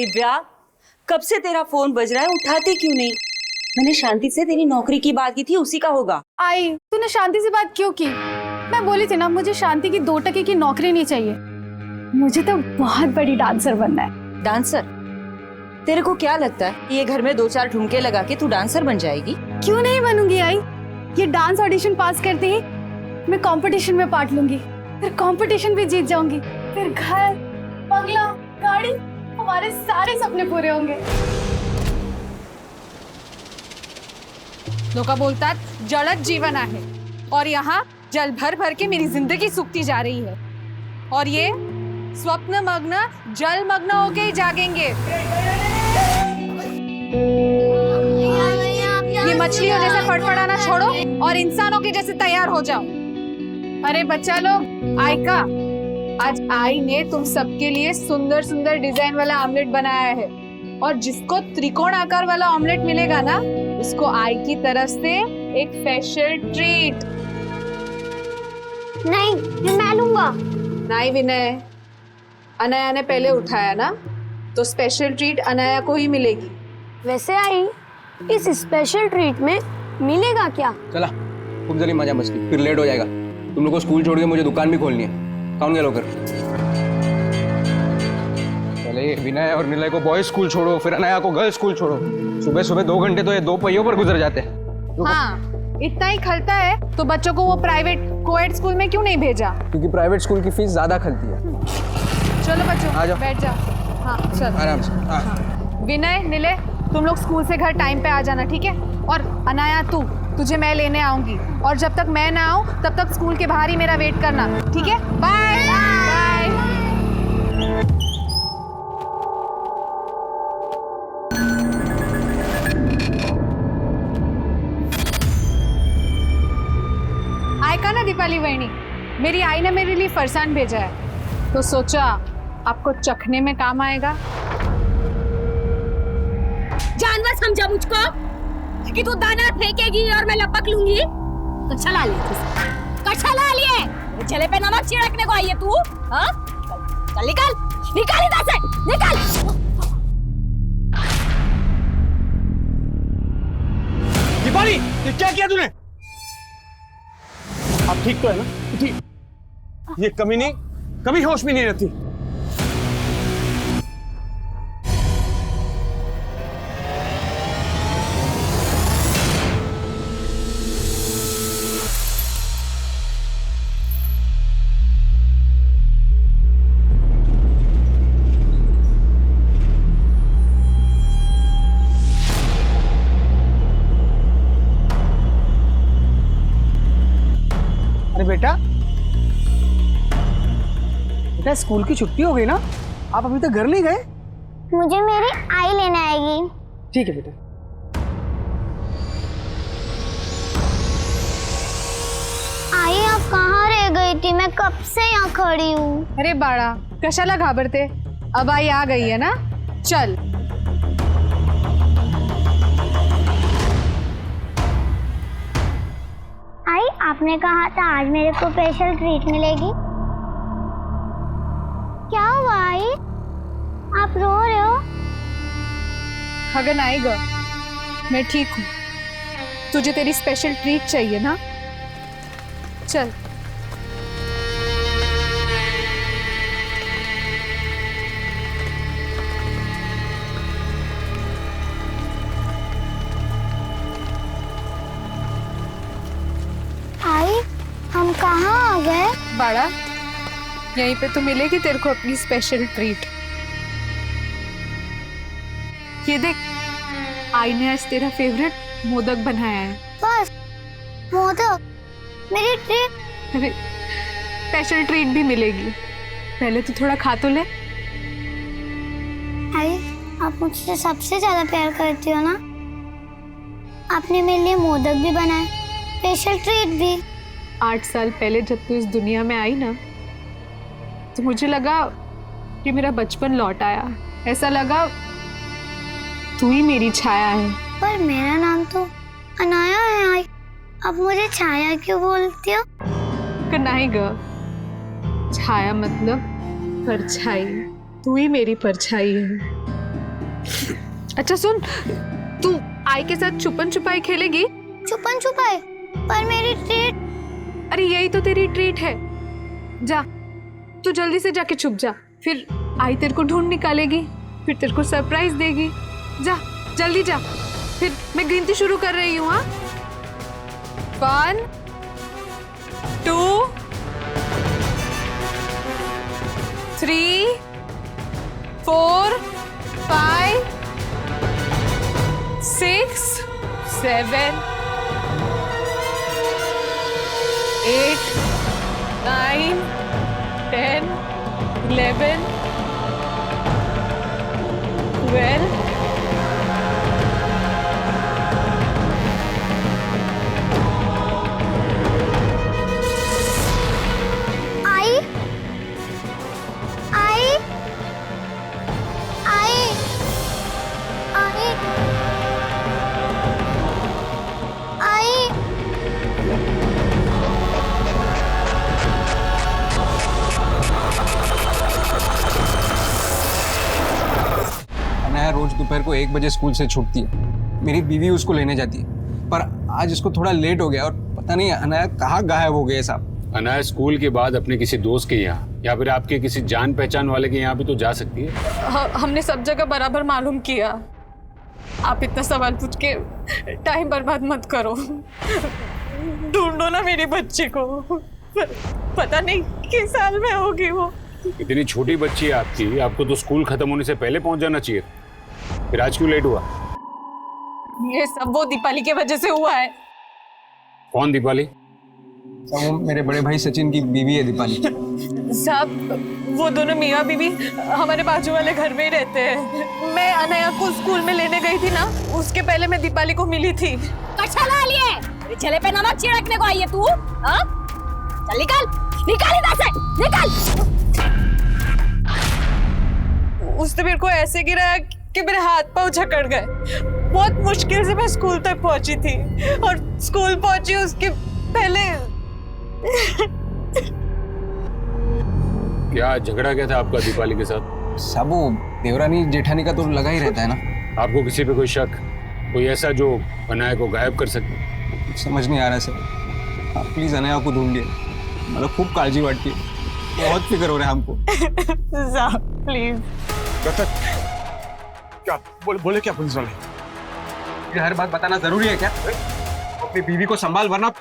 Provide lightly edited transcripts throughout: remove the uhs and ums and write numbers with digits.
दिव्या, कब से तेरा फोन बज रहा है, उठाती क्यों नहीं? मैंने शांति से तेरी नौकरी की बात की थी, उसी का होगा। आई, तूने शांति से बात क्यों की? मैं बोली थी ना, मुझे शांति की 2 टके की नौकरी नहीं चाहिए। मुझे तो बहुत बड़ी डांसर बनना है। डांसर? तेरे को क्या लगता है कि ये घर में 2-4 ठुमके लगा के तू डांसर बन जाएगी? क्यों नहीं बनूंगी आई? ये डांस ऑडिशन पास करते ही मैं कंपटीशन में पार्ट लूंगी, फिर कंपटीशन भी जीत जाऊंगी, फिर घर, बंगला, गाड़ी, हमारे सारे सपने पूरे होंगे। लोका बोलतात जळत जीवन आहे और यहाँ जल भर भर के मेरी जिंदगी सूखती जा रही है और ये स्वप्न मग्न जल मग्न होके ही जागेंगे। ये मछलियों जैसे फड़फड़ाना छोड़ो और इंसानों के जैसे तैयार हो जाओ। अरे बच्चा लोग, आई का आज आई ने तुम सबके लिए सुंदर सुंदर डिजाइन वाला ऑमलेट बनाया है और जिसको त्रिकोण आकार वाला ऑमलेट मिलेगा ना, उसको आई की तरफ से एक स्पेशल ट्रीट। नहीं, मैं लूंगा। नहीं विनय, अनाया ने पहले उठाया ना, तो स्पेशल ट्रीट अनाया को ही मिलेगी। वैसे आई, इस स्पेशल ट्रीट में मिलेगा क्या? चला, खूब जल्दी मजा मस्ती, फिर लेट हो जाएगा। तुम लोग को स्कूल छोड़ के मुझे दुकान भी खोलनी है। कौन गया लोकर? पहले विनय और निलय को बॉयज स्कूल छोड़ो, फिर अनाया को गर्ल्स स्कूल छोड़ो। सुबह सुबह 2 घंटे तो ये 2 पहियों पर गुजर जाते हैं। हाँ, इतना ही खलता है तो बच्चों को वो प्राइवेट कोएड स्कूल में क्यों नहीं भेजा? क्योंकि प्राइवेट स्कूल की फीस ज्यादा खलती है। चलो बच्चों, आ जाओ। बैठ जाओ। हाँ चलो आराम से। विनय, निलय, तुम लोग स्कूल से घर टाइम पे आ जाना, ठीक है? और अनाया, तुझे मैं लेने आऊंगी और जब तक मैं ना आऊं तब तक स्कूल के बाहर ही मेरा वेट करना, ठीक है? Bye bye. आयका ना दीपाली वहिनी, मेरी आई ने मेरे लिए फरसान भेजा है, तो सोचा आपको चखने में काम आएगा। जानवर समझा मुझको कि तू दाना फेंकेगी और मैं लपक लूंगी? कच्छा ला लिए, कच्छा ला लिए। जले पे नमक छिड़कने को आई है तू? हाँ? चल निकल, निकल इधर से, निकल। दीपाली, ये क्या किया तूने? अब ठीक तो है ना? ठीक। ये कमीनी कभी होश में नहीं रहती। अरे बेटा, स्कूल की छुट्टी हो गई ना? आप अभी तक घर नहीं गए? मुझे मेरी आई लेने आएगी। ठीक है बेटा। आई, आप कहाँ रह गई थी? मैं कब से यहाँ खड़ी हूँ। अरे बाळा, कशाला घाबरते? अब आई आ गई है ना, चल। आई, आपने कहा था आज मेरे को स्पेशल ट्रीट मिलेगी। क्या हुआ आई? आप रो रहे हो? खगन आएगा, मैं ठीक हूँ। तुझे तेरी स्पेशल ट्रीट चाहिए ना, चल। आई, हम कहाँ आ गए? बाड़ा, यहीं पे तो मिलेगी तेरे को अपनी स्पेशल ट्रीट। ये देख, आई ने आज तेरा फेवरेट मोदक बनाया है। बस मोदक? मेरी ट्रीट? अरे, स्पेशल ट्रीट भी मिलेगी, पहले तो थोड़ा खा तो ले। आई, आप मुझसे सबसे ज्यादा प्यार करती हो ना? आपने मेरे लिए मोदक भी बनाए, स्पेशल ट्रीट भी। 8 साल पहले जब तू इस दुनिया में आई ना, तो मुझे लगा कि मेरा बचपन लौट आया। ऐसा लगा तू ही मेरी छाया है। पर मेरा नाम तो अनाया है आई, अब मुझे छाया क्यों बोलती हो? नहीं ग, छाया मतलब परछाई। तू ही मेरी परछाई है। अच्छा सुन, तू आई के साथ छुपन छुपाई खेलेगी? छुपन छुपाई? पर मेरी ट्रीट। अरे यही तो तेरी ट्रीट है। जा, तू जल्दी से जाके छुप जा, फिर आई तेरे को ढूंढ निकालेगी, फिर तेरे को सरप्राइज देगी। जा जल्दी जा, फिर मैं गिनती शुरू कर रही हूँ। हाँ, 1 2 3 4 5 6 7 8 9 10 11 12 आई आई आई आई आई। अनाया रोज दोपहर को 1 बजे स्कूल से छूटती है। मेरी बीवी उसको लेने जाती है, पर आज इसको थोड़ा लेट हो गया और पता नहीं अनाया कहाँ गायब हो गए साहब। अनाया स्कूल के बाद अपने किसी दोस्त के यहाँ या फिर आपके किसी जान पहचान वाले के यहाँ भी तो जा सकती है। हमने सब जगह बराबर मालूम किया। आप इतना सवाल पूछ के टाइम बर्बाद मत करो। ढूंढो ना मेरी बच्ची को, पता नहीं किस साल में होगी वो। इतनी छोटी बच्ची है आपकी, आपको तो स्कूल खत्म होने से पहले पहुंच जाना चाहिए। फिर आज क्यों लेट हुआ? ये सब वो दीपाली की वजह से हुआ है। कौन दीपाली? वो मेरे बड़े भाई सचिन की बीवी है दीपाली। साहब वो दोनों मियाँ बीवी हमारे बाजू वाले घर में ही रहते हैं। मैं अनया को स्कूल में लेने गई थी ना, उसके पहले मैं दीपाली को मिली थी। कच्छा ला लिए, मेरे चले पे नमक छिड़कने को आई है तू? हाँ? चल निकल, निकल इधर से, निकल। उसने मेरे को ऐसे गिराया कि मेरे हाथ पांव जकड़ गए। बहुत मुश्किल से मैं स्कूल तक पहुंची थी और स्कूल पहुंची उसके पहले। क्या झगड़ा क्या था आपका दीपाली के साथ? सब वो देवरानी जेठानी का तो लगा ही रहता है ना। आपको किसी पे कोई शक, कोई ऐसा जो अनाया को गायब कर सके? समझ नहीं आ रहा सर, आप प्लीज अनाया को ढूंढिए। मतलब खूब काळजी वाटती है, बहुत फिक्र हो रहा है हमको। प्लीज। क्या बोले क्या पुलिस वाले? ये हर बात बताना जरूरी है क्या? अपनी बीवी को संभाल, वरना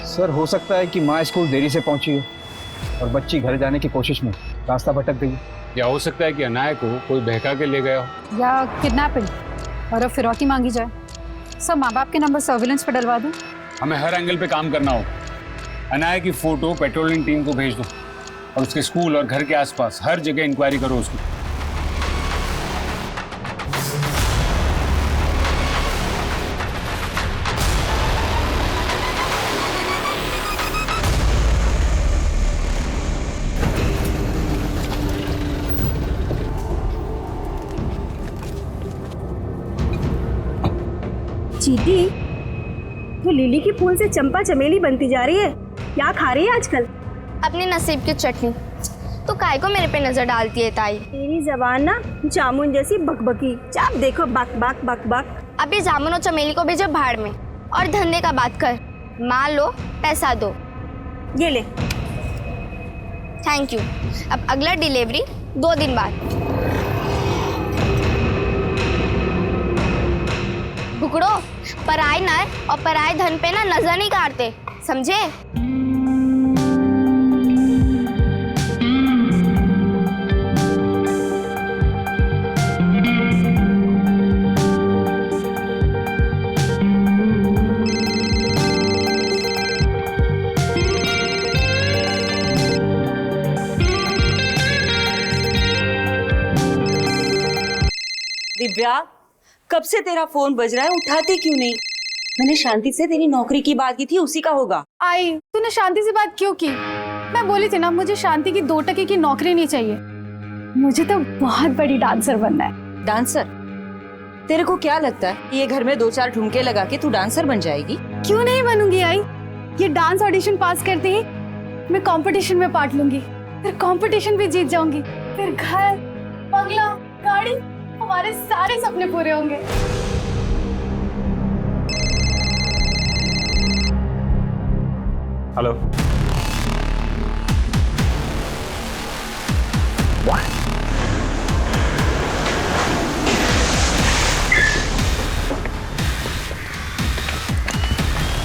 सर हो सकता है कि माँ स्कूल देरी से पहुंची हो और बच्ची घर जाने की कोशिश में रास्ता भटक गई। या हो सकता है कि अनाया को कोई बहका के ले गया हो, या किडनैपिंग और अब फिरौती मांगी जाए। सब माँ बाप के नंबर सर्विलेंस पे डलवा दूं। हमें हर एंगल पे काम करना हो। अनाया की फोटो पेट्रोलिंग टीम को भेज दो और उसके स्कूल और घर के आसपास हर जगह इंक्वायरी करो उसकी। चीटी, तो लिली की फूल से चंपा चमेली बनती जा रही है। क्या खा रही है आजकल? अपने नसीब की चटनी। तो काय को मेरे पे नजर डालती है ताई? तेरी जबान ना जामुन जैसी बकबकी। जब देखो बक बक बक बक। अभी जामुन और चमेली को भेजो भाड़ में और धंधे का बात कर। माल लो, पैसा दो। ये ले। Thank you. अब अगला डिलीवरी 2 दिन बाद। भुकड़ो, पराई नर और पराई धन पे ना नजर नहीं काटते, समझे? दिव्या, कब से तेरा फोन बज रहा है, उठाती क्यों नहीं? मैंने शांति से तेरी नौकरी की बात की थी, उसी का होगा। आई, तूने शांति से बात क्यों की? मैं बोली थी ना, मुझे शांति की 2 टके की नौकरी नहीं चाहिए। मुझे तो बहुत बड़ी डांसर बनना है। डांसर? तेरे को क्या लगता है ये घर में 2-4 ठुमके लगा के तू डांसर बन जाएगी? क्यों नहीं बनूंगी आई? ये डांस ऑडिशन पास करते ही मैं कंपटीशन में पार्ट लूंगी, फिर कंपटीशन भी जीत जाऊंगी, फिर घर, बंगला, गाड़ी, हमारे सारे सपने पूरे होंगे। हेलो।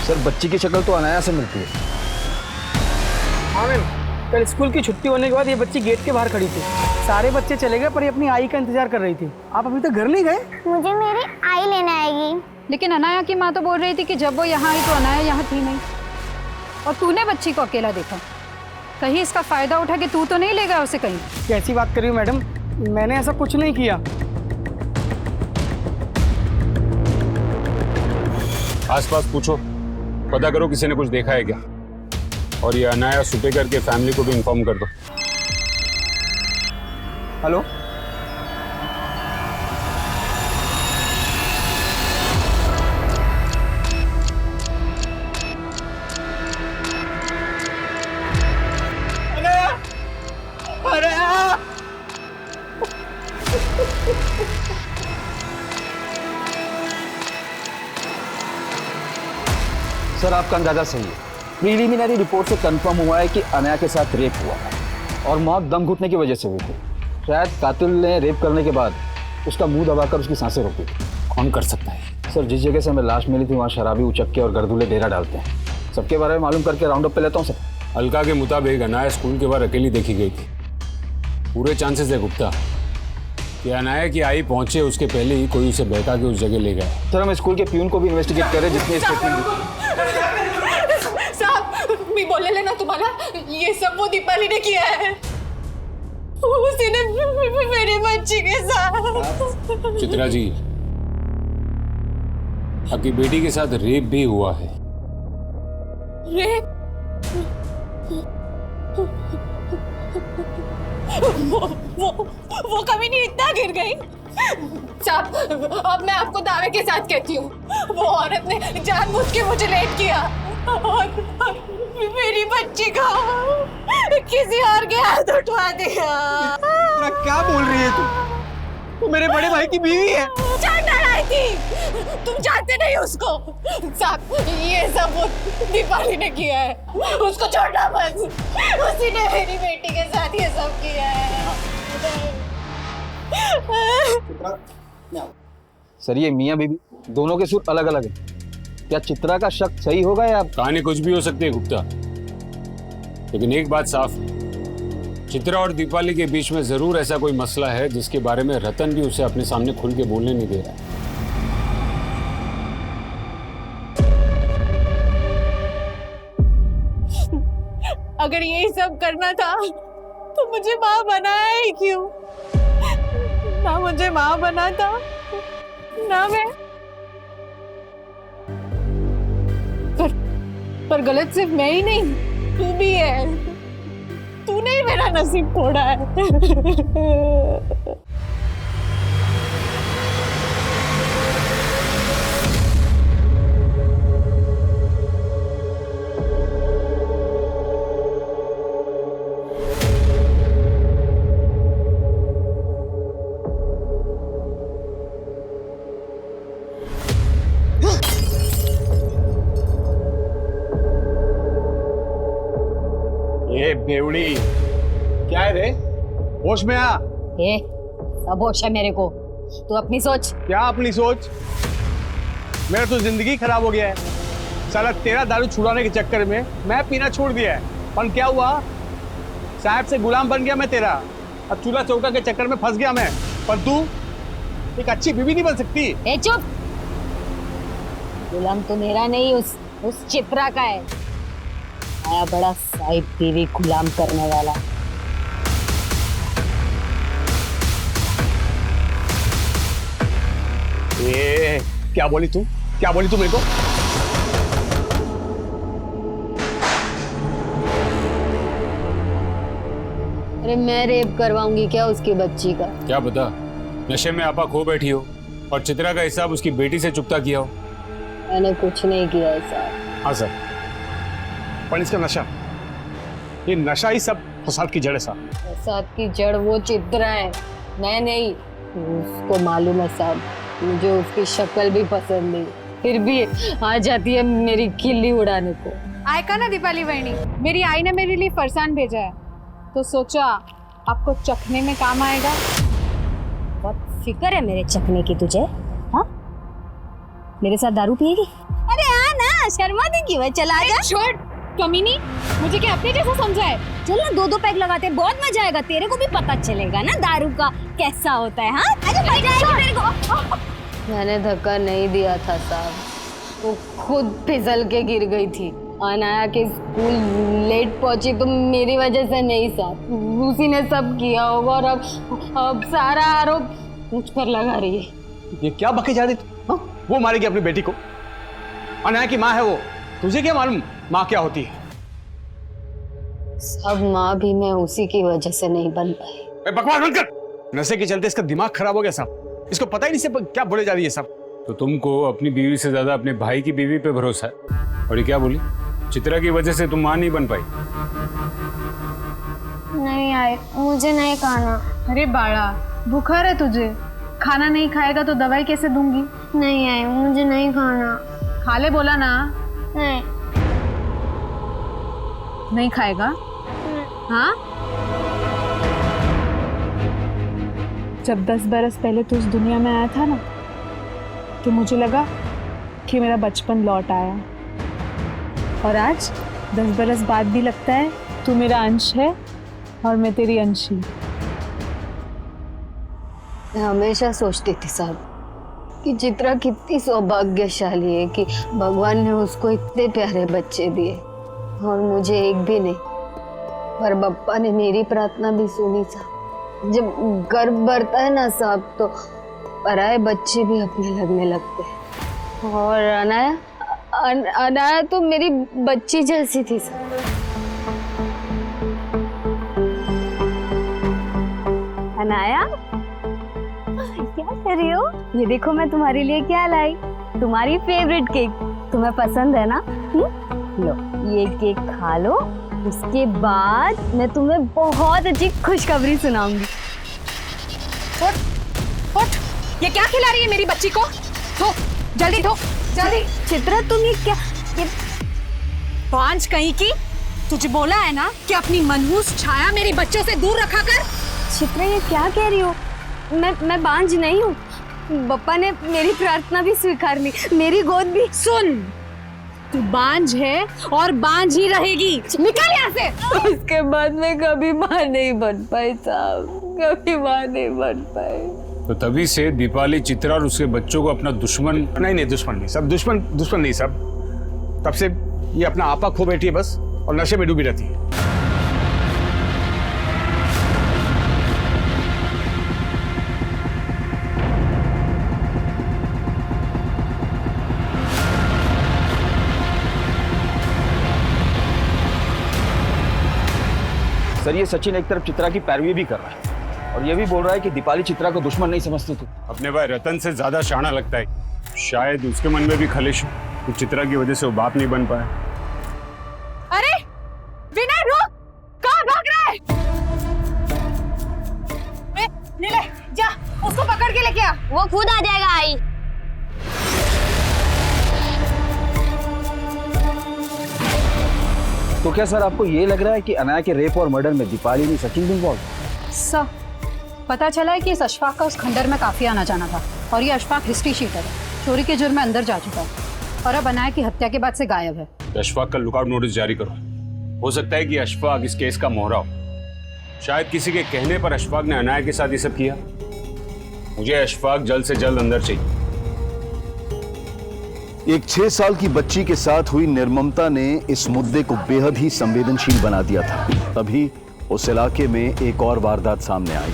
सर बच्ची की शक्ल तो अनाया से मिलती है। हाँ मैम, कल स्कूल की छुट्टी होने के बाद ये बच्ची गेट के बाहर खड़ी थी। सारे बच्चे चले गए पर ये अपनी आई का इंतजार कर रही थी। आप अभी तक घर नहीं गए? मुझे मेरी आई लेने आएगी। लेकिन अनाया की माँ तो बोल रही थी कि जब वो यहाँ आई तो अनाया यहाँ थी नहीं, और तूने बच्ची को अकेला देखा। कहीं इसका फायदा उठा कि तू तो नहीं ले गया उसे कहीं? कैसी बात कर रही हो मैडम, मैंने ऐसा कुछ नहीं किया। आसपास पूछो, पता करो किसी ने कुछ देखा है क्या, और ये अनाया सुपेकर के फैमिली को भी इन्फॉर्म कर दो। हेलो। सर आपका अंदाजा सही है। प्रीलिमिनरी रिपोर्ट से कंफर्म हुआ है कि अनाया के साथ रेप हुआ है और मौत दम घुटने की वजह से हुई थी। शायद कातिल ने रेप करने के बाद उसका मुंह दबाकर उसकी सांसें रोकी थी। कौन कर सकता है? सर जिस जगह से हमें लाश मिली थी वहाँ शराबी उचक्के और गर्दूले डेरा डालते हैं। सबके बारे में मालूम करके राउंड अप पे लेता हूँ सर। अलका के मुताबिक अनाया स्कूल के बाहर अकेली देखी गई थी। पूरे चांसेस है गुप्ता कि अनाया की आई पहुंचे उसके पहले ही कोई उसे बहका के उस जगह ले गया। सर हम स्कूल के प्यून को भी इन्वेस्टिगेट कर रहे हैं जिसने स्टेटमेंट साहब मैं बोले लेना तुम्हारा, ये सब वो दीपाली ने किया है। उसी ने मेरी बच्ची के साथ। चित्रा जी, आपकी बेटी के साथ रेप भी हुआ है। रेप? वो कभी नहीं इतना गिर गई। साहब अब मैं आपको दावे के साथ कहती हूँ, वो औरत ने जानबूझ के मुझे लेट किया और मेरी बच्ची को किसी और के हाथ उठवा दिया। क्या बोल रही है तू मेरे बड़े भाई की बीवी है। जानना रही थी, तुम जानते नहीं उसको। साहब ये सब वो दीपाली ने किया है, उसको छोड़ना मत। उसी ने मेरी बेटी के साथ ये सब किया है। सर ये मियाँ बीवी दोनों के सुर अलग अलग है। क्या चित्रा का शक सही होगा या कहानी कुछ भी हो सकती है गुप्ता, लेकिन एक बात साफ है, चित्रा और दीपाली के बीच में जरूर ऐसा कोई मसला है जिसके बारे में रतन भी उसे अपने सामने खुल के बोलने नहीं दे रहा है। अगर यही सब करना था तो मुझे माँ बनाया ही क्यों? ना मुझे माँ बना था, ना मैं। पर गलत सिर्फ मैं ही नहीं, तू भी है। तूने ही मेरा नसीब फोड़ा है। ये बेवड़ी क्या है रे? होश में आ। ए, सब होश है मेरे को, तू अपनी सोच। क्या अपनी सोच? मेरा तो जिंदगी खराब हो गया है। साला तेरा दारू छुड़ाने के चक्कर में मैं पीना छोड़ दिया है। पर क्या हुआ? साहब से गुलाम बन गया मैं तेरा। अब चूल्हा चौका के चक्कर में फंस गया मैं। पर तू एक अच्छी बीवी नहीं बन सकती। ए चुप, गुलाम तो मेरा नहीं, उस चित्रा का है। आया बड़ा साहिब बीवी गुलाम करने वाला। ए, क्या बोली तू मेरे को? अरे मैं रेप करवाऊंगी क्या उसकी बच्ची का? क्या पता नशे में आपा खो बैठी हो और चित्रा का हिसाब उसकी बेटी से चुकता किया हो। मैंने कुछ नहीं किया है साहब। हाँ सर, पर इसका नशा, ये नशा ही सब फसाद की जड़ है साहब। फसाद की जड़ वो चित्रा है, मैं नहीं। उसको मालूम है साहब, मुझे उसकी शक्ल भी पसंद नहीं, फिर भी आ जाती है मेरी खिल्ली उड़ाने को। आयका ना दीपाली बहनी, मेरी आई ने मेरे लिए फरसान भेजा है, तो सोचा आपको चखने में काम आएगा। बहुत फिक्र है मेरे चखने की तुझे। हाँ, मेरे साथ दारू पिएगी? अरे हाँ ना, शर्मा दी क्यों है, चला जा। छोड़ कमीनी, मुझे क्या अपने जैसा समझा है? चल ना, 2-2 पैक लगाते हैं, बहुत मजा आएगा, तेरे को भी पता चलेगा ना दारू का कैसा होता है। हाँ, अरे मजा आएगी तेरे को। मैंने धक्का नहीं दिया था साहब, वो खुद फिसल के गिर गई थी। अनाया के स्कूल लेट पहुंची तो मेरी वजह से नहीं साहब, उसी ने सब किया होगा और अब सारा आरोप मुझ पर लगा रही है। ये क्या बके जा रही तू? वो मारेगी अपनी बेटी को, अनाया की माँ है वो, तुझे क्या मालूम माँ क्या होती है? सब माँ भी मैं उसी की वजह से नहीं बन पाई। बकवास बंद कर। नशे के चलते इसका दिमाग खराब हो गया साहब, इसको पता ही नहीं सब क्या बोले जा रही है साहब। तो तुमको अपनी बीवी से ज्यादा अपने भाई की बीवी पे भरोसा है। और ये क्या बोली, चित्रा की वजह से तुम मां नहीं बन पाई? नहीं आए, मुझे नहीं खाना। अरे बाड़ा, बुखार है तुझे, खाना नहीं खाएगा तो दवाई कैसे दूंगी? नहीं आए, मुझे नहीं खाना। खा ले बोला ना। नहीं। नहीं खाएगा? हाँ? जब 10 बरस पहले तू इस दुनिया में आया था ना, तो मुझे लगा कि मेरा बचपन लौट आया, और आज 10 बरस बाद भी लगता है तू मेरा अंश है और मैं तेरी अंशी। मैं हमेशा सोचती थी साहब कि चित्रा कितनी सौभाग्यशाली है कि भगवान ने उसको इतने प्यारे बच्चे दिए और मुझे एक भी नहीं। पर बप्पा ने मेरी प्रार्थना भी सुनी साहब। जब गर्भ बढ़ता है ना साहब, तो पराए बच्चे भी अपने लगने लगते हैं। और अनाया तो मेरी बच्ची जैसी थी साहब। अनाया, क्या कर रही हो? ये देखो मैं तुम्हारे लिए क्या लाई, तुम्हारी फेवरेट केक। तुम्हें पसंद है ना? लो, ये केक खा लो, उसके बाद मैं तुम्हें बहुत अच्छी खुशखबरी सुनाऊंगी। उठ, ये क्या खिला रही है मेरी बच्ची को? धो, जल्दी धो, जल्दी। चित्रा, तुम ये क्या? ये बांझ कहीं की, तुझे बोला है ना कि अपनी मनहूस छाया मेरे बच्चों से दूर रखा कर। चित्रा, ये क्या कह रही हो? मैं बांझ नहीं हूँ। बप्पा ने मेरी प्रार्थना भी स्वीकार ली, मेरी गोद भी। सुन, तू बांझ है और बांझ ही रहेगी। निकल यहाँ से। उसके बाद मैं कभी माँ नहीं बन पाई साहब, कभी माँ नहीं बन पाई। तो तभी से दीपाली चित्रा और उसके बच्चों को अपना दुश्मन। नहीं, दुश्मन नहीं सब, दुश्मन नहीं सब। तब से ये अपना आपा खो बैठी है बस, और नशे में डूबी रहती है। सर, ये सचिन एक तरफ चित्रा की पैरवी भी कर रहा है और ये भी बोल रहा है कि दीपाली चित्रा को दुश्मन नहीं समझती थी। अपने भाई रतन से ज्यादा शाना लगता है। शायद उसके मन में भी खलिश हो कि चित्रा की वजह से वो बाप नहीं बन पाया। अरे विनय, रुक, कहाँ भाग रहा है? ले, जा उसको पकड़ के लेके आ। वो खुद आ जाएगा। आई, तो क्या सर आपको ये लग रहा है कि अनाया के रेप और मर्डर में दीपाली नहीं सचिन भी इन्वॉल्व? सर, पता चला है कि इस अशफाक का उस खंडर में काफी आना जाना था और ये अशफाक हिस्ट्री शीटर है, चोरी के जुर्म में अंदर जा चुका है और अब अनाया की हत्या के बाद से गायब है। अशफाक का लुकआउट नोटिस जारी करो। हो सकता है कि अशफाक इस केस का मोहरा हो। शायद किसी के कहने पर अशफाक ने अनाया के साथ ये सब किया। मुझे अशफाक जल्द से जल्द अंदर चाहिए। एक 6 साल की बच्ची के साथ हुई निर्ममता ने इस मुद्दे को बेहद ही संवेदनशील बना दिया था। तभी उस इलाके में एक और वारदात सामने आई।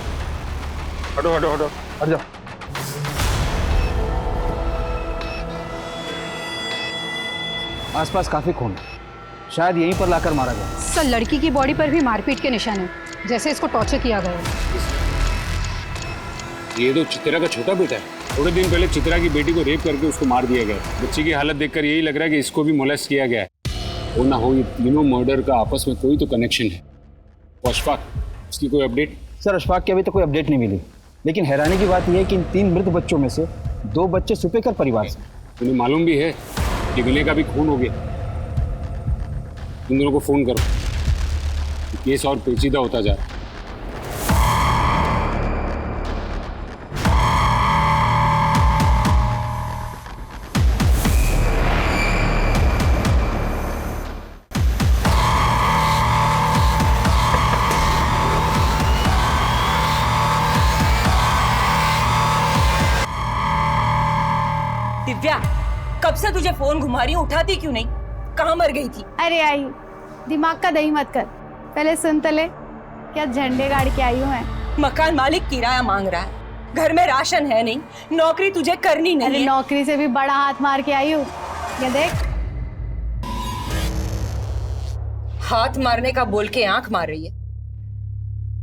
हटो हटो हटो, हट जाओ। आसपास काफी खून, शायद यहीं पर लाकर मारा गया। सर, लड़की की बॉडी पर भी मारपीट के निशान हैं, जैसे इसको टॉर्चर किया गया है। ये तो चित्रा का छोटा बेटा है। थोड़े दिन पहले चित्रा की बेटी को रेप करके उसको मार दिया गया। बच्ची की हालत देखकर यही लग रहा है कि इसको भी मोलेस्ट किया गया है। हो ना हो ये तीनों मर्डर का आपस में कोई तो कनेक्शन है। अशफाक, उसकी कोई अपडेट? सर अशफाक की अभी तक कोई अपडेट नहीं मिली, लेकिन हैरानी की बात यह है कि इन 3 मृत बच्चों में से 2 बच्चे सुपेकर परिवार से। तुम्हें मालूम भी है कि विनय का भी खून हो गया। तुम दोनों को फोन करो, केस और पेचीदा होता जा रहा है। दिव्या, कब से तुझे फोन घुमा रही हूँ, उठाती क्यों नहीं? कहाँ मर गई थी? अरे आई, दिमाग का दही मत कर, पहले सुन तो ले। क्या झंडे गाड़ के आई हूँ मैं। मकान मालिक किराया मांग रहा है, घर में राशन है नहीं, नौकरी तुझे करनी नहीं है। नौकरी से भी बड़ा हाथ मार के आई हूँ, ये देख। हाथ मारने का बोल के आंख मार रही है।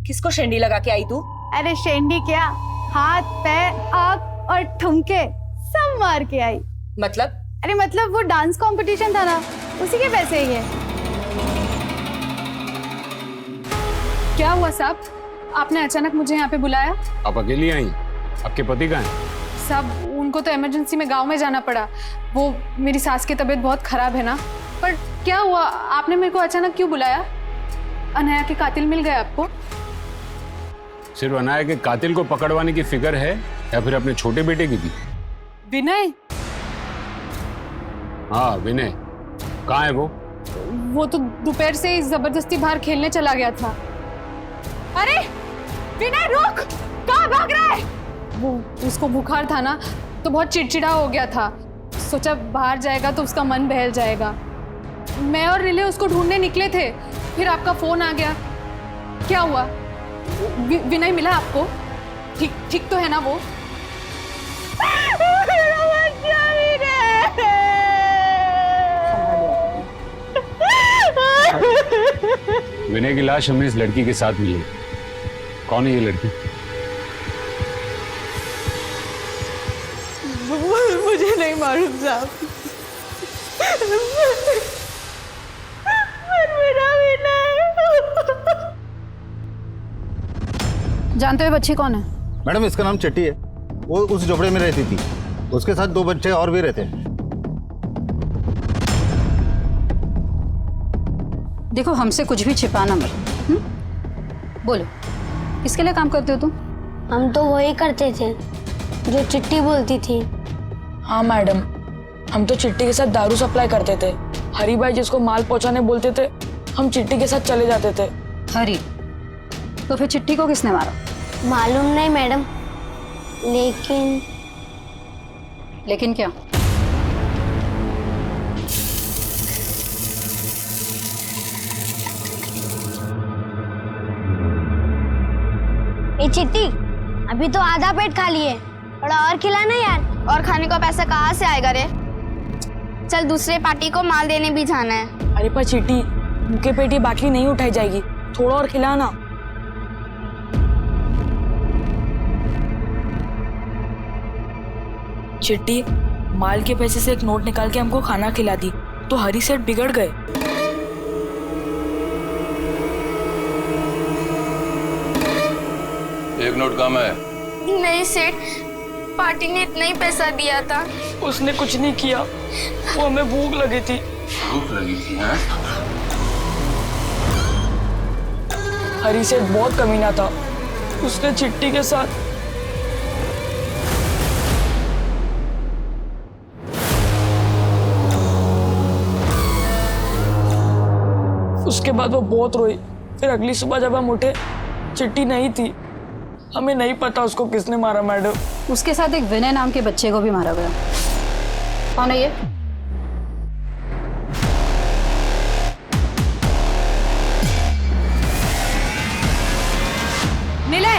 किसको शेंडी लगा के आई तू? अरे शेंडी क्या, हाथ पैर आँख और ठुमके सब मार के आई। मतलब? अरे मतलब वो डांस कंपटीशन था ना, उसी के पैसे ही है। क्या हुआ साहब, आपने अचानक मुझे यहाँ पे बुलाया? आप अकेली आई? आपके पति कहाँ हैं? साहब उनको तो इमरजेंसी में गांव में जाना पड़ा। वो मेरी सास की तबीयत बहुत खराब है ना। पर क्या हुआ, आपने मेरे को अचानक क्यों बुलाया? अनया के कातिल मिल गए आपको? सिर्फ अनाया के कातिल को पकड़वाने की फिक्र है या फिर अपने छोटे बेटे की भी? विनय? हाँ विनय, कहाँ है वो? वो तो दोपहर से ही जबरदस्ती बाहर खेलने चला गया था। अरे विनय रुक, कहाँ भाग रहा है? वो उसको बुखार था ना, तो बहुत चिड़चिड़ा हो गया था। सोचा बाहर जाएगा तो उसका मन बहल जाएगा। मैं और रिले उसको ढूंढने निकले थे, फिर आपका फोन आ गया। क्या हुआ, विनय मिला आपको? ठीक तो है ना वो? विनय की लाश हमें इस लड़की के साथ मिली। कौन है ये लड़की? मुझे नहीं मालूम साहब। जानते हो बच्ची कौन है? मैडम इसका नाम चट्टी है। वो उस झोपड़े में रहती थी, उसके साथ 2 बच्चे और भी रहते हैं। देखो हमसे कुछ भी छिपाना मत। बोलो किसके लिए काम करते हो तुम? हम तो वही करते थे जो चिट्टी बोलती थी। हाँ मैडम, हम तो चिट्टी के साथ दारू सप्लाई करते थे। हरी भाई जिसको माल पहुंचाने बोलते थे, हम चिट्टी के साथ चले जाते थे। हरी? तो फिर चिट्टी को किसने मारा? मालूम नहीं मैडम, लेकिन क्या? ए चिट्टी, अभी तो आधा पेट खा लिए, थोड़ा और खिलाना यार। और खाने का पैसा कहाँ से आएगा रे? चल दूसरे पार्टी को माल देने भी जाना है। अरे पर चिट्टी, भूखे पेट ये बाटली नहीं उठाई जाएगी, थोड़ा और खिलाना। चिट्टी, माल के पैसे से एक नोट निकाल के हमको खाना खिला दी तो हरी सेठ बिगड़ गए। एक नोट कम है। नहीं सेठ, पार्टी ने इतना ही पैसा दिया था। उसने कुछ नहीं किया, वो हमें भूख लगी थी। भूख लगी थी? हाँ? हरी सेठ बहुत कमीना था, उसने चिट्टी के साथ उसके बाद वो बहुत रोई। फिर अगली सुबह जब हम उठे, चिट्टी नहीं थी। हमें नहीं पता उसको किसने मारा मैडम। उसके साथ एक विनय नाम के बच्चे को भी मारा गया। कौन है ये? नीले,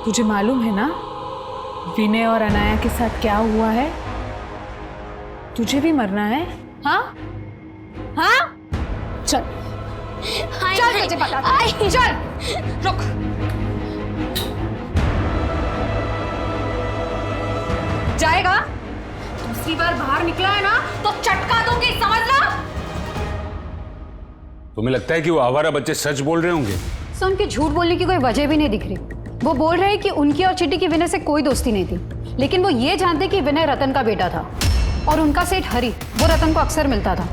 तुझे मालूम है ना विनय और अनाया के साथ क्या हुआ है? तुझे भी मरना है? हाँ हाँ, चल चल, तुझे पता चल, रुक। जाएगा? दूसरी बार बाहर निकला है ना तो चटका दूंगी, समझ लो। तुम्हें लगता है कि वो आवारा बच्चे सच बोल रहे होंगे? सर उनके झूठ बोलने की कोई वजह भी नहीं दिख रही। वो बोल रहे हैं कि उनकी और चिट्टी की विनय से कोई दोस्ती नहीं थी, लेकिन वो ये जानते कि विनय रतन का बेटा था और उनका सेठ हरी वो रतन को अक्सर मिलता था।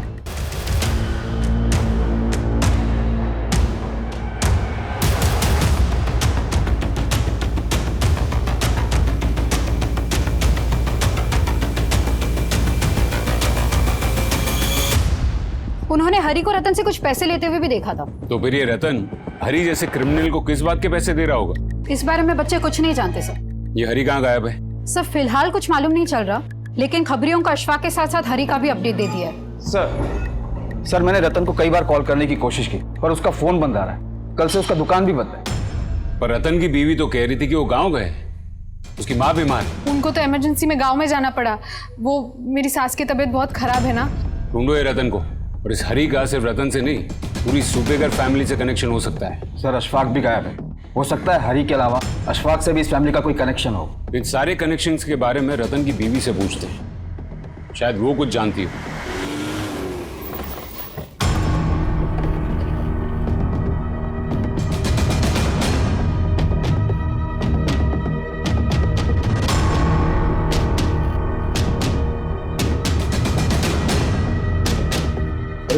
उन्होंने हरी को रतन से कुछ पैसे लेते हुए भी देखा था। तो फिर ये रतन हरी जैसे क्रिमिनल को किस बात के पैसे दे रहा होगा? इस बारे में बच्चे कुछ नहीं जानते सर। ये हरी कहाँ गायब है? सर फिलहाल कुछ मालूम नहीं चल रहा, लेकिन खबरियों को अशफाक के साथ साथ हरी का भी अपडेट दे दिया है। सर मैंने रतन को कई बार कॉल करने की कोशिश की पर उसका फोन बंद आ रहा है। कल से उसका दुकान भी बंद है। पर रतन की बीवी तो कह रही थी कि वो गाँव गए, उसकी माँ बीमार। उनको तो इमरजेंसी में गांव में जाना पड़ा। वो मेरी सास की तबीयत बहुत खराब है ना। ढूंढो ये रतन को। और इस हरी का सिर्फ रतन से नहीं, पूरी सूबेगर फैमिली से कनेक्शन हो सकता है। सर अशफाक भी गायब है। हो सकता है हरी के अलावा अशफाक से भी इस फैमिली का कोई कनेक्शन हो। इन सारे कनेक्शंस के बारे में रतन की बीवी से पूछते हैं, शायद वो कुछ जानती हो।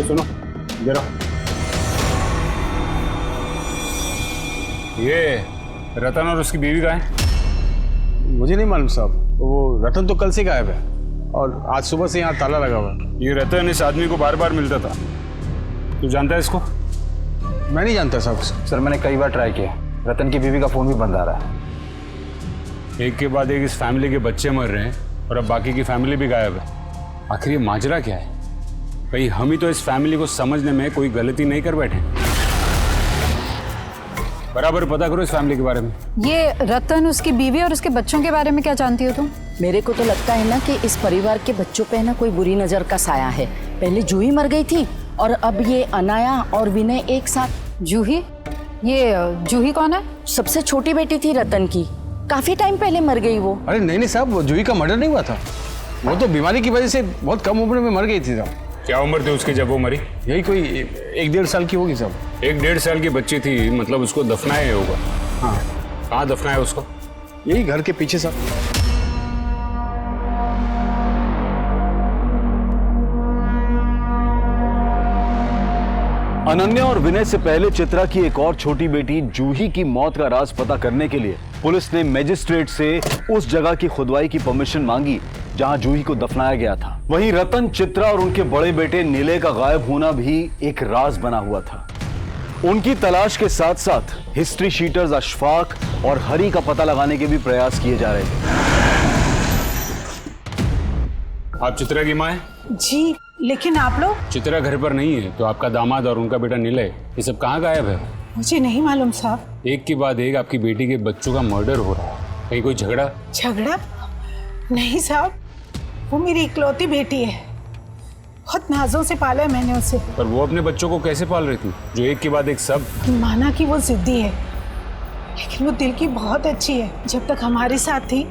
सुनो जरा, ये रतन और उसकी बीवी का है? मुझे नहीं मालूम साहब। वो रतन तो कल से गायब है और आज सुबह से यहाँ ताला लगा हुआ है। ये रतन इस आदमी को बार बार मिलता था। तू जानता है इसको? मैं नहीं जानता साहब। सर मैंने कई बार ट्राई किया, रतन की बीवी का फोन भी बंद आ रहा है। एक के बाद एक इस फैमिली के बच्चे मर रहे हैं और अब बाकी की फैमिली भी गायब है। आखिर ये माजरा क्या है? कहीं हम ही तो इस फैमिली को समझने में कोई गलती नहीं कर बैठे। बराबर पता करो इस फैमिली के बारे में। ये रतन, उसकी बीवी और उसके बच्चों के बारे में क्या जानती हो तुम? मेरे को तो लगता है ना कि इस परिवार के बच्चों पे ना कोई बुरी नजर का साया है। पहले जूही मर गई थी और अब ये अनाया और विनय एक साथ। जूही? ये जूही कौन है? सबसे छोटी बेटी थी रतन की, काफी टाइम पहले मर गई वो। अरे नहीं साहब, वो जूही का मर्डर नहीं हुआ था। वो तो बीमारी की वजह से बहुत कम उम्र में मर गई थी साहब। क्या उम्र थी उसकी जब वो मरी? यही कोई 1-1.5 साल की होगी साहब। 1-1.5 साल की बच्ची थी, मतलब उसको दफनाया होगा। हाँ। कहाँ दफनाया उसको? यही घर के पीछे साहब। अनन्या और विनय से पहले चित्रा की एक और छोटी बेटी जूही की मौत का राज पता करने के लिए पुलिस ने मजिस्ट्रेट से उस जगह की खुदवाई की परमिशन मांगी जहां जूही को दफनाया गया था। वहीं रतन, चित्रा और उनके बड़े बेटे नीले का गायब होना भी एक राज बना हुआ था। उनकी तलाश के साथ साथ हिस्ट्री शीटर्स अशफाक और हरी का पता लगाने के भी प्रयास किए जा रहे थे। आप चित्रा की माँ हैं? जी, लेकिन आप लोग? चित्रा घर पर नहीं है तो आपका दामाद और उनका बेटा नीलय, ये सब कहाँ गायब है? मुझे नहीं मालूम साहब। एक के बाद एक आपकी बेटी के बच्चों का मर्डर हो रहा है। कहीं कोई झगड़ा? झगड़ा? नहीं साहब, वो मेरी इकलौती बेटी है। बहुत नाजों से पाला है मैंने उसे। पर वो अपने बच्चों को कैसे पाल रही थी जो एक के बाद एक सब? माना कि वो जिद्दी है, लेकिन वो दिल की बहुत अच्छी है। जब तक हमारे साथ थी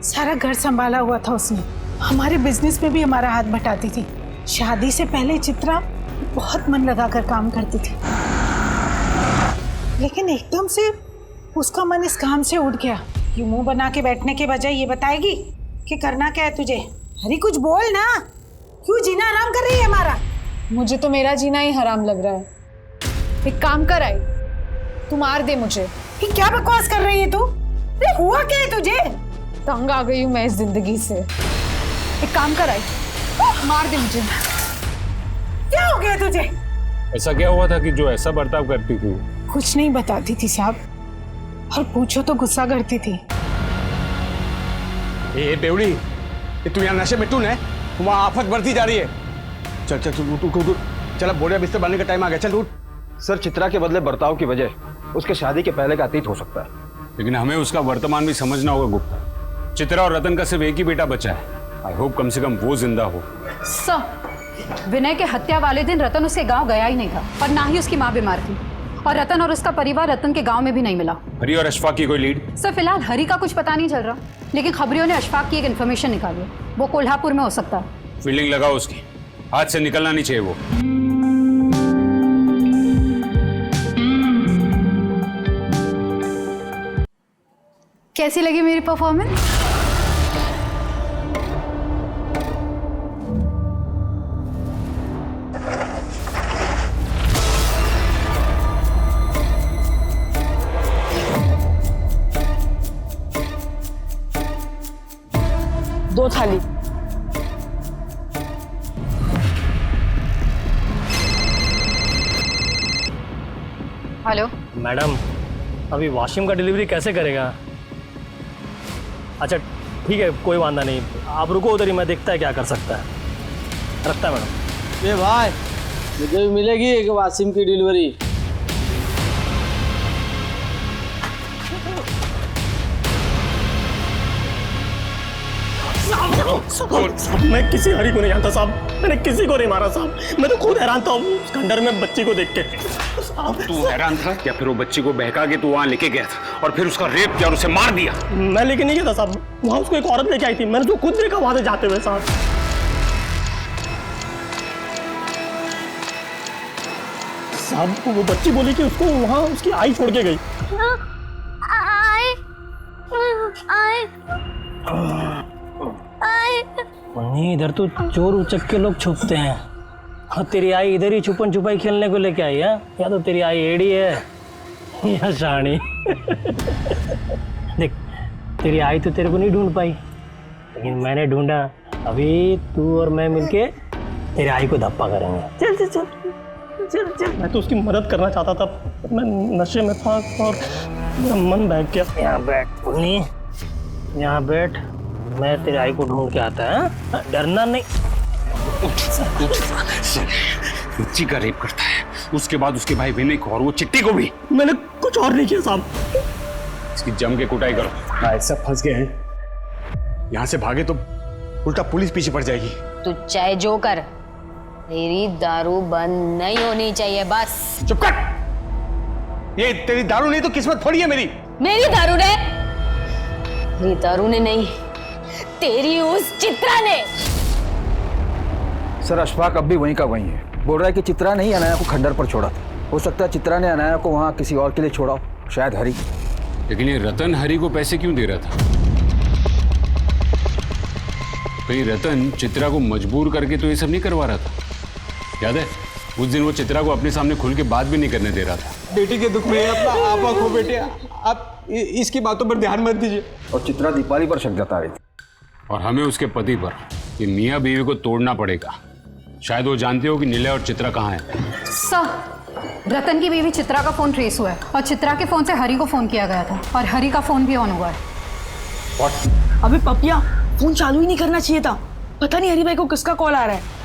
सारा घर संभाला हुआ था उसने। हमारे बिजनेस में भी हमारा हाथ बटाती थी। शादी से पहले चित्रा बहुत मन लगाकर काम करती थी, लेकिन एकदम से उसका मन इस काम से उठ गया। यूं मुंह बना के बैठने के बजाय ये बताएगी कि करना क्या है तुझे। अरे कुछ बोल ना, क्यों जीना हराम कर रही है हमारा? मुझे तो मेरा जीना ही हराम लग रहा है। एक काम कर आई, तू मार दे मुझे। ये क्या बकवास कर रही है तू? अरे हुआ क्या है तुझे? तंग आ गई हूँ मैं इस जिंदगी से। एक काम कर आई, मार दे मुझे। क्या हो गया तुझे? ऐसा क्या हुआ था कि जो ऐसा बर्ताव करती थी? कुछ नहीं बताती थी साहब, और पूछो तो गुस्सा करती थी। ए बेवड़ी, ये तू यहाँ नशे में टून है, वहाँ आफत बढ़ती जा रही है। चल चल चल उठ उठ उठ, चल अब बोरिया बिस्तर बांधने का टाइम आ गया, चल उठ। सर चित्रा के बदले बर्ताव की वजह उसके शादी के पहले का अतीत हो सकता है, लेकिन हमें उसका वर्तमान भी समझना होगा गुप्ता। चित्रा और रतन का सिर्फ एक ही बेटा बचा है। आई होप कम से कम वो जिंदा हो। सर, विनय के हत्या वाले दिन रतन उसके गांव गया ही नहीं था और ना ही उसकी माँ बीमार थी। और रतन और उसका परिवार रतन के गांव में भी नहीं मिला। हरी और अशफाक की कोई लीड? सर फिलहाल हरी का कुछ पता नहीं चल रहा, लेकिन खबरियों ने अशफाक की एक इन्फॉर्मेशन निकाली है। वो कोल्हापुर में हो सकता है। फील्डिंग लगाओ उसकी, हाथ से निकलना नहीं चाहिए वो। कैसी लगी मेरी परफॉर्मेंस? दो थाली। हेलो मैडम, अभी वाशिम का डिलीवरी कैसे करेगा? अच्छा ठीक है, कोई वादा नहीं, आप रुको उधर ही, मैं देखता है क्या कर सकता है। रखता है मैडम। ये भाई मुझे भी मिलेगी एक वाशिम की डिलीवरी। मैं किसी हरी को नहीं जानता साहब, मैंने किसी को नहीं मारा साहब, मैं तो खुद हैरान था उस खंडर में बच्ची को देख के। तू हैरान था या फिर वो बच्ची को बहका के तू वहां लेके गया था और फिर उसका रेप किया और उसे मार दिया? मैं लेके नहीं गया था साहब, वहाँ उसको एक औरत लेके आई थी, मैंने तो खुद देखा वहां से जाते हुए साहब। साहब वो बच्ची बोली कि उसको वहाँ उसकी आई छोड़ के गई। नहीं, इधर तो चोर उचक के लोग छुपते हैं, और तेरी आई इधर ही छुपन छुपाई खेलने को लेके आई है। या तो तेरी आई एड़ी है या शानी। देख, तेरी आई तो तेरे को नहीं ढूंढ पाई, लेकिन मैंने ढूंढा। अभी तू और मैं मिलके तेरी आई को धप्पा करेंगे। चल चल चल चल चल। मैं तो उसकी मदद करना चाहता था, मैं नशे में था और मेरा मन बहक गया। यहाँ बैठ उन्नी, यहाँ बैठ, मैं तेरे आई को ढूंढ के आता है, डरना नहीं। बच्ची का रेप करता है, उसके बाद उसके भाई विनय को और वो चिट्टी को भी। मैंने कुछ और नहीं किया साहब। इसकी जम के कुटाई करो। भाई सब फंस गए हैं, यहाँ से भागे तो उल्टा पुलिस पीछे पड़ जाएगी। तू चाहे जो कर, तेरी दारू बंद नहीं होनी चाहिए बस। चुप कर, ये तेरी दारू नहीं तो किस्मत फोड़ी है मेरी। मेरी दारू ने? मेरी दारू ने नहीं, तेरी उस चित्रा ने। सर अशफाक अब भी वहीं का वहीं है, बोल रहा है कि चित्रा ने ही अनाया को खंडर पर छोड़ा था। हो सकता है चित्रा ने अनाया को वहाँ किसी और के लिए छोड़ा हो, शायद हरी। लेकिन ये रतन हरी को पैसे क्यों दे रहा था? कहीं रतन चित्रा को मजबूर करके तो ये सब नहीं करवा रहा था? याद है उस दिन वो चित्रा को अपने सामने खुल के बात भी नहीं करने दे रहा था। बेटी के दुख में अपना आपा खो बेटे, आप इसकी बातों पर ध्यान मत दीजिए। और चित्रा दीपाली पर शक जता रही थी, और हमें उसके पति पर, कि मियाँ बीवी को तोड़ना पड़ेगा। शायद वो जानते हो कि निलय और चित्रा कहाँ है। सर रतन की बीवी चित्रा का फोन ट्रेस हुआ है, और चित्रा के फोन से हरी को फोन किया गया था, और हरी का फोन भी ऑन हुआ है। What? अबे पपिया, फोन चालू ही नहीं करना चाहिए था, पता नहीं हरी भाई को किसका कॉल आ रहा है।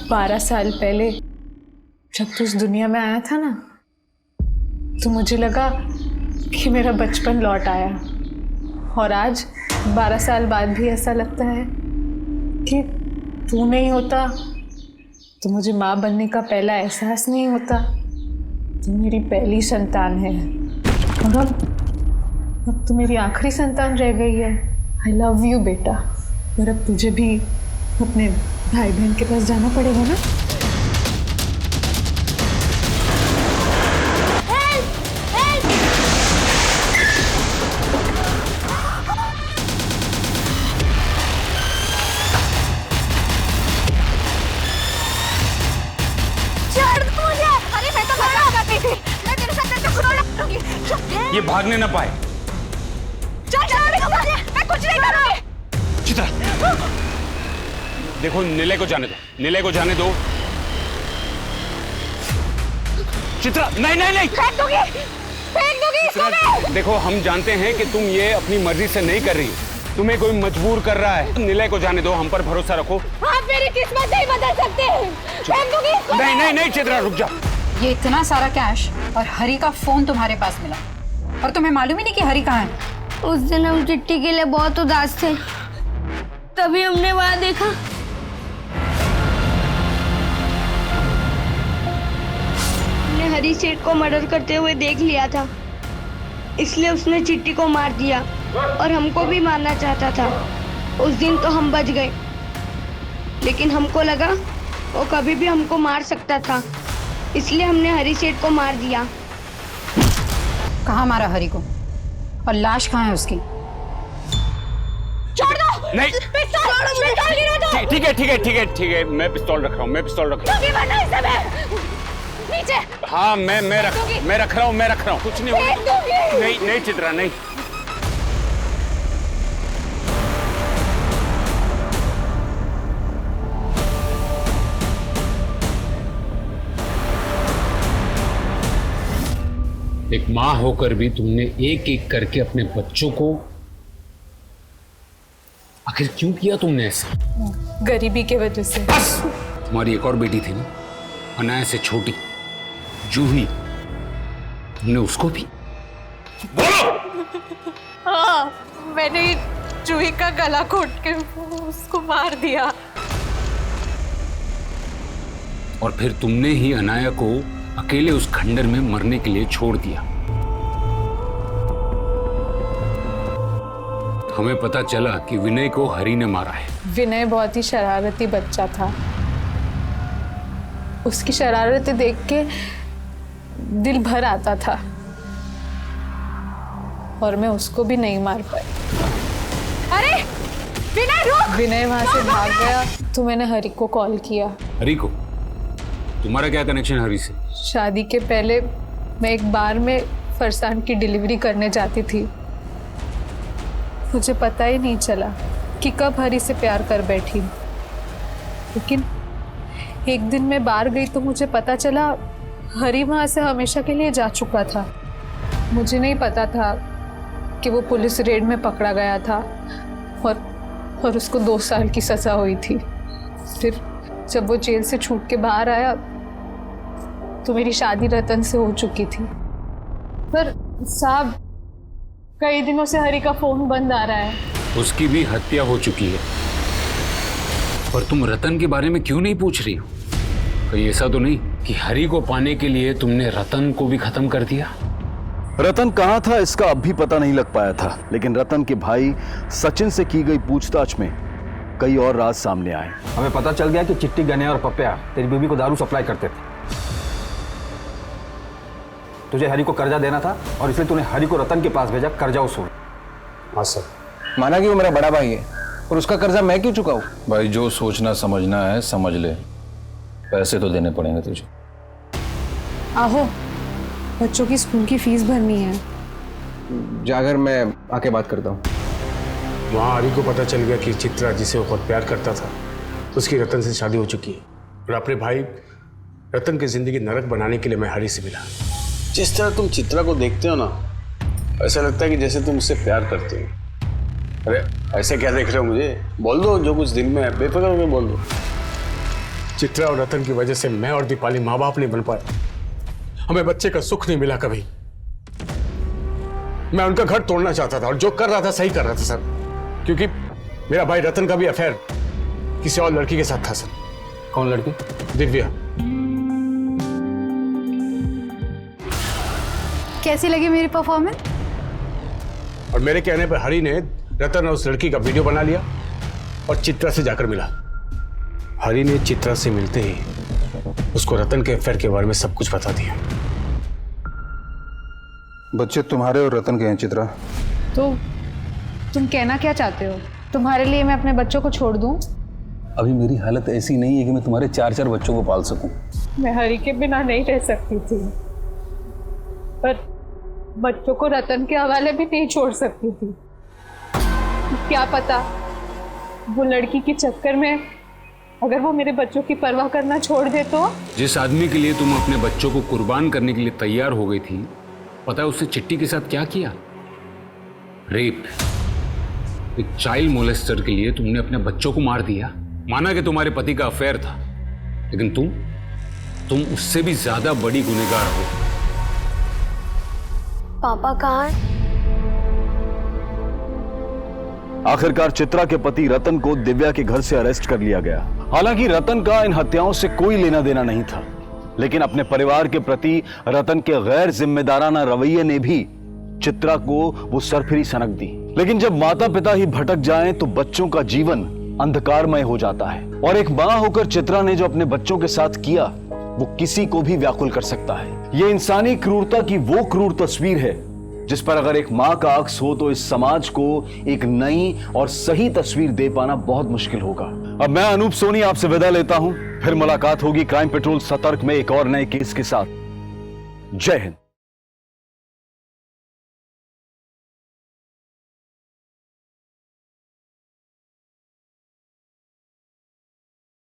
बारह साल पहले जब तू इस दुनिया में आया था ना, तो मुझे लगा कि मेरा बचपन लौट आया, और आज 12 साल बाद भी ऐसा लगता है कि तू नहीं होता तो मुझे माँ बनने का पहला एहसास नहीं होता। तू मेरी पहली संतान है, और अब तू मेरी आखिरी संतान रह गई है। आई लव यू बेटा, और अब तुझे भी अपने भाई बहन के पास जाना पड़ेगा ना। ये भागने ना पाए। मैं कुछ नहीं करूंगी। चित्रा, देखो निलय को जाने दो, निलय को जाने दो। चित्रा, नहीं नहीं नहीं, फेंक दूंगी इसको मैं। देखो हम जानते हैं कि तुम ये अपनी मर्जी से नहीं कर रही हो, तुम्हें कोई मजबूर कर रहा है। निलय को जाने दो, हम पर भरोसा रखो। आप मेरी किस्मत नहीं बदल सकते। नहीं नहीं नहीं चित्रा, रुक जा। ये इतना सारा कैश और हरी का फोन तुम्हारे पास मिला और तुम्हें मालूम ही नहीं कि हरी कहाँ है। उस दिन हम चिट्ठी के लिए बहुत उदास थे, तभी हमने वहां देखा। हमने हरी सेठ को मर्डर करते हुए देख लिया था, इसलिए उसने चिट्ठी को मार दिया और हमको भी मारना चाहता था। उस दिन तो हम बच गए, लेकिन हमको लगा वो कभी भी हमको मार सकता था, इसलिए हमने हरी सेठ को मार दिया। कहाँ मारा हरी को और लाश कहाँ है उसकी? छोड़ दो। नहीं। पिस्तौल गिरा दो। ठीक है ठीक है ठीक है ठीक है, मैं पिस्तौल रख रहा हूँ, मैं पिस्तौल रख रहा हूँ। नीचे। हाँ मैं रख रहा हूँ, कुछ नहीं होगा। नहीं नहीं चित्रा नहीं। एक माँ होकर भी तुमने एक एक करके अपने बच्चों को, आखिर क्यों किया तुमने ऐसा? गरीबी के वजह से। बस। तुम्हारी एक और बेटी थी ना, अनाया से छोटी, जूही, तुमने उसको भी? बोलो। हाँ, मैंने जूही का गला घोट के उसको मार दिया। और फिर तुमने ही अनाया को अकेले उस खंडर में मरने के लिए छोड़ दिया। हमें पता चला कि विनय को हरी ने मारा है। विनय बहुत ही शरारती बच्चा था, उसकी शरारतें देख के दिल भर आता था और मैं उसको भी नहीं मार पाई। अरे विनय रुक। विनय वहां से भाग गया तो मैंने हरी को कॉल किया। हरी को? तुम्हारा क्या कनेक्शन हरी से? शादी के पहले मैं एक बार में फरसान की डिलीवरी करने जाती थी, मुझे पता ही नहीं चला कि कब हरी से प्यार कर बैठी। लेकिन एक दिन मैं बाहर गई तो मुझे पता चला हरी वहां से हमेशा के लिए जा चुका था। मुझे नहीं पता था कि वो पुलिस रेड में पकड़ा गया था और उसको 2 साल की सजा हुई थी। फिर जब वो जेल से छूट के बाहर आया तो मेरी शादी रतन से हो चुकी थी। पर साहब, कई दिनों से हरी का फोन बंद आ रहा है। उसकी भी हत्या हो चुकी है। पर तुम रतन के बारे में क्यों नहीं पूछ रही हो? कहीं ऐसा तो नहीं कि हरी को पाने के लिए तुमने रतन को भी खत्म कर दिया? रतन कहाँ था इसका अब भी पता नहीं लग पाया था, लेकिन रतन के भाई सचिन से की गई पूछताछ में कई और राज सामने आए। हमें पता चल गया कि चिट्टी, गने और पप्पिया तेरी बीवी को दारू सप्लाई करते थे। तुझे हरी को कर्जा देना था और इसलिए तूने हरी को रतन के पास भेजा कर्जा वसूल। हाँ सर। माना कि वो मेरा बड़ा भाई है और उसका कर्जा मैं क्यों चुकाऊं? भाई जो सोचना समझना है समझ ले, पैसे तो देने पड़ेंगे तुझे। आहो, बच्चों की स्कूल की फीस भरनी है। जागर मैं आके बात करता हूँ। वहाँ हरी को पता चल गया कि चित्रा जिसे वो बहुत प्यार करता था उसकी रतन से शादी हो चुकी है और अपने भाई रतन की जिंदगी नरक बनाने के लिए मैं हरी से मिला। जिस तरह तुम चित्रा को देखते हो ना, ऐसा लगता है कि जैसे तुम उससे प्यार करते हो। अरे ऐसे क्या देख रहे हो मुझे? बोल दो जो कुछ दिल में है, बेफिक्र होकर बोल दो। चित्रा और रतन की वजह से मैं और दीपाली माँ बाप नहीं बन पाए, हमें बच्चे का सुख नहीं मिला कभी। मैं उनका घर तोड़ना चाहता था और जो कर रहा था सही कर रहा था सर, क्योंकि मेरा भाई रतन का भी अफेयर किसी और लड़की के साथ था सर। कौन लड़की? दिव्या। कैसी लगी मेरी परफॉर्मेंस? और मेरे कहने पर हरी ने रतन और उस लड़की का वीडियो बना लिया और चित्रा से जाकर मिला। हरी ने चित्रा से मिलते ही उसको रतन के अफेयर के बारे में सब कुछ बता दिया। बच्चे तुम्हारे और रतन के हैं चित्रा। तो तुम कहना क्या चाहते हो? तुम्हारे लिए मैं अपने बच्चों को छोड़ दूं? अभी मेरी हालत ऐसी नहीं है कि मैं तुम्हारे 4-4 बच्चों को पाल सकूं। मैं हरी के बिना नहीं रह सकती थी, पर बच्चों को रतन के हवाले भी नहीं छोड़ सकती थी। क्या पता वो लड़की के चक्कर में अगर वो मेरे बच्चों की परवाह करना छोड़ दे तो? जिस आदमी के लिए तुम अपने बच्चों को कुर्बान करने के लिए तैयार हो गई थी, पता है उससे चिट्टी के साथ क्या किया? रेप। एक चाइल्ड मोलेस्टर के लिए तुमने अपने बच्चों को मार दिया। माना कि तुम्हारे पति का अफेयर था, लेकिन तुम उससे भी ज्यादा बड़ी गुनहगार हो। पापा कहाँ हैं? आखिरकार चित्रा के पति रतन को दिव्या के घर से अरेस्ट कर लिया गया। हालांकि रतन का इन हत्याओं से कोई लेना देना नहीं था, लेकिन अपने परिवार के प्रति रतन के गैर जिम्मेदाराना रवैये ने भी चित्रा को वो सरफिरी सनक दी। लेकिन जब माता पिता ही भटक जाएं तो बच्चों का जीवन अंधकारमय हो जाता है, और एक मां होकर चित्रा ने जो अपने बच्चों के साथ किया वो किसी को भी व्याकुल कर सकता है। ये इंसानी क्रूरता की वो क्रूर तस्वीर है जिस पर अगर एक मां का अक्स हो तो इस समाज को एक नई और सही तस्वीर दे पाना बहुत मुश्किल होगा। अब मैं अनूप सोनी आपसे विदा लेता हूं, फिर मुलाकात होगी क्राइम पेट्रोल सतर्क में एक और नए केस के साथ। जय हिंद।